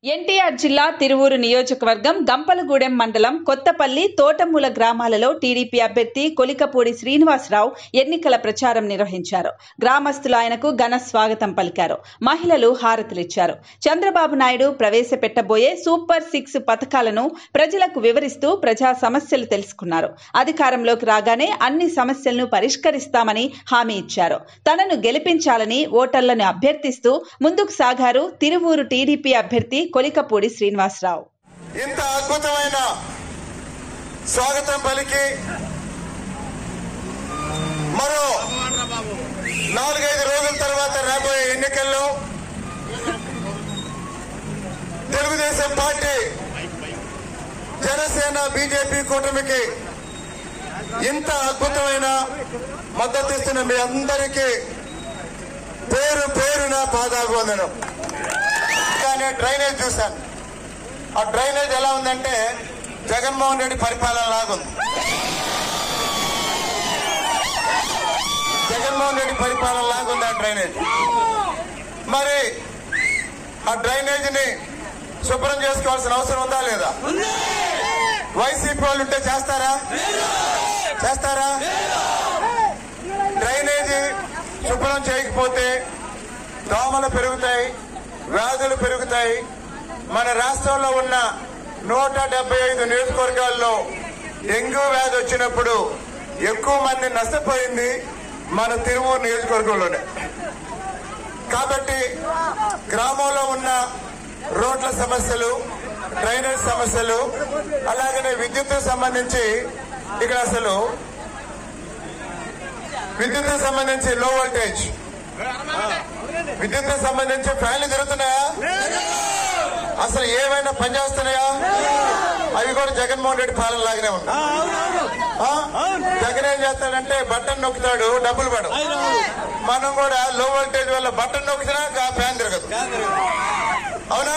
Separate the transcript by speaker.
Speaker 1: ఎన్టీఆర్ జిల్లా తిరువూరు నియోజకవర్గం గంపలగూడెం మండలం కొత్తపల్లి తోటమూల గ్రామాలలో టీడీపీ అభ్యర్థి కొలికపూడి శ్రీనివాసరావు ఎన్నికల ప్రచారం నిర్వహించారు. గ్రామస్తులు ఆయనకు ఘన స్వాగతం పలికారు. మహిళలు హారతులిచ్చారు. చంద్రబాబు నాయుడు ప్రవేశపెట్టబోయే సూపర్ 6 పథకాలను ప్రజలకు వివరిస్తూ ప్రజా సమస్యలు తెలుసుకున్నారు. అధికారంలోకి రాగానే అన్ని సమస్యలను పరిష్కరిస్తామని హామీ ఇచ్చారు. తనను గెలిపించాలని ఓటర్లను అభ్యర్థిస్తూ ముందుకు సాగారు తిరువూరు టీడీపీ అభ్యర్థి కొలికపూడి శ్రీనివాసరావు.
Speaker 2: ఇంత అద్భుతమైన స్వాగతం పలికి మరో 4-5 రోజుల తర్వాత రాబోయే ఎన్నికల్లో తెలుగుదేశం పార్టీ జనసేన బీజేపీ కూటమికి ఇంత అద్భుతమైన మద్దతు ఇస్తున్న మీ అందరికీ పేరు పేరున పాదాభివందనం. డ్రైనేజ్ చూశాను. ఆ డ్రైనేజ్ ఎలా ఉందంటే జగన్మోహన్ రెడ్డి పరిపాలన లాగుంది. జగన్మోహన్ రెడ్డి పరిపాలన లాగుంది ఆ డ్రైనేజ్. మరి ఆ డ్రైనేజ్ ని శుభ్రం చేసుకోవాల్సిన అవసరం ఉందా లేదా? వైసీపీ వాళ్ళు ఉంటే చేస్తారా? డ్రైనేజీ శుభ్రం చేయకపోతే దోమలు పెరుగుతాయి, వ్యాధులు పెరుగుతాయి. మన రాష్ట్రంలో ఉన్న 175 నియోజకవర్గాల్లో డెంగ్యూ వ్యాధి వచ్చినప్పుడు ఎక్కువ మంది నష్టపోయింది మన తిరువూరు నియోజకవర్గంలోనే. కాబట్టి గ్రామంలో ఉన్న రోడ్ల సమస్యలు, డ్రైనేజ్ సమస్యలు, అలాగనే విద్యుత్ సంబంధించి ఇక్కడ అసలు విద్యుత్ సంబంధించి లో వోల్టేజ్ విద్యుత్ సంబంధించి ఫ్యాన్లు తిరుగుతున్నాయా? అసలు ఏమైనా పనిచేస్తున్నాయా? అవి కూడా జగన్మోహన్ రెడ్డి పాలన లాగానే ఉన్నాయి. జగన్ ఏం చేస్తాడంటే బటన్ నొక్కుతాడు, డబ్బులు పడవు. మనం కూడా లో వోల్టేజ్ వల్ల బటన్ నొక్కినా ఫ్యాన్ తిరగదు. అవునా?